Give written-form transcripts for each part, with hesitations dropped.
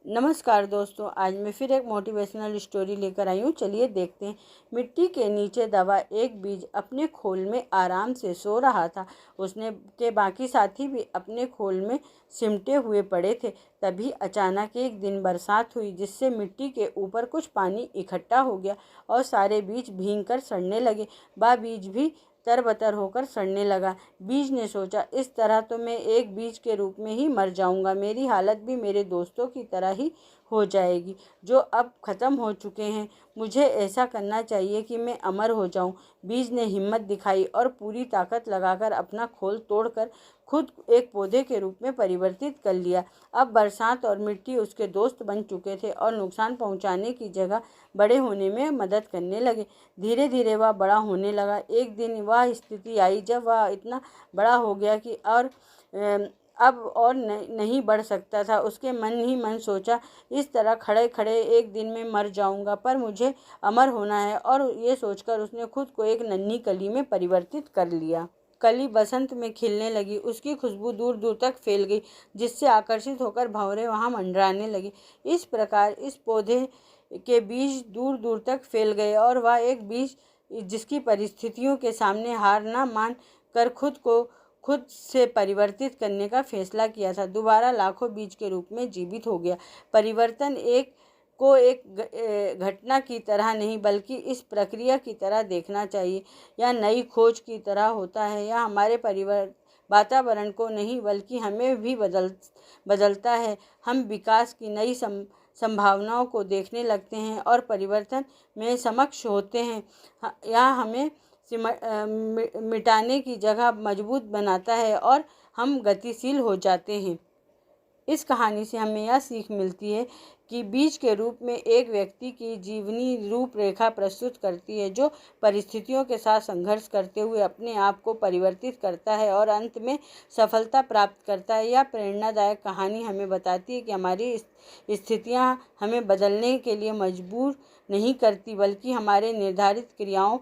नमस्कार दोस्तों, आज मैं फिर एक मोटिवेशनल स्टोरी लेकर आई हूँ। चलिए देखते हैं। मिट्टी के नीचे दबा एक बीज अपने खोल में आराम से सो रहा था। उसने के बाकी साथी भी अपने खोल में सिमटे हुए पड़े थे। तभी अचानक एक दिन बरसात हुई, जिससे मिट्टी के ऊपर कुछ पानी इकट्ठा हो गया और सारे बीज भीगकर सड़ने लगे। वह बीज भी तरबतर होकर सड़ने लगा। बीज ने सोचा, इस तरह तो मैं एक बीज के रूप में ही मर जाऊंगा। मेरी हालत भी मेरे दोस्तों की तरह ही हो जाएगी, जो अब ख़त्म हो चुके हैं। मुझे ऐसा करना चाहिए कि मैं अमर हो जाऊं। बीज ने हिम्मत दिखाई और पूरी ताकत लगाकर अपना खोल तोड़कर खुद एक पौधे के रूप में परिवर्तित कर लिया। अब बरसात और मिट्टी उसके दोस्त बन चुके थे और नुकसान पहुंचाने की जगह बड़े होने में मदद करने लगे। धीरे धीरे वह बड़ा होने लगा। एक दिन वह स्थिति आई जब वह इतना बड़ा हो गया कि अब और नहीं बढ़ सकता था। उसके मन ही मन सोचा, इस तरह खड़े खड़े एक दिन में मर जाऊंगा, पर मुझे अमर होना है। और ये सोचकर उसने खुद को एक नन्ही कली में परिवर्तित कर लिया। कली बसंत में खिलने लगी। उसकी खुशबू दूर दूर तक फैल गई, जिससे आकर्षित होकर भंवरे वहां मंडराने लगे। इस प्रकार इस पौधे के बीज दूर दूर तक फैल गए और वह एक बीज जिसकी परिस्थितियों के सामने हार न मान कर खुद से परिवर्तित करने का फैसला किया था, दोबारा लाखों बीज के रूप में जीवित हो गया। परिवर्तन एक घटना की तरह नहीं, बल्कि इस प्रक्रिया की तरह देखना चाहिए। यह नई खोज की तरह होता है। यह हमारे वातावरण को नहीं, बल्कि हमें भी बदलता है। हम विकास की नई संभावनाओं को देखने लगते हैं और परिवर्तन में समक्ष होते हैं। यह हमें मिटाने की जगह मजबूत बनाता है और हम गतिशील हो जाते हैं। इस कहानी से हमें यह सीख मिलती है कि बीज के रूप में एक व्यक्ति की जीवनी रूपरेखा प्रस्तुत करती है, जो परिस्थितियों के साथ संघर्ष करते हुए अपने आप को परिवर्तित करता है और अंत में सफलता प्राप्त करता है। यह प्रेरणादायक कहानी हमें बताती है कि हमारी स्थितियां हमें बदलने के लिए मजबूर नहीं करती, बल्कि हमारे निर्धारित क्रियाओं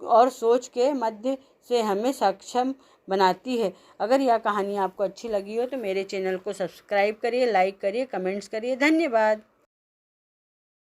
और सोच के मध्य से हमें सक्षम बनाती है। अगर यह कहानी आपको अच्छी लगी हो तो मेरे चैनल को सब्सक्राइब करिए, लाइक करिए, कमेंट्स करिए। धन्यवाद।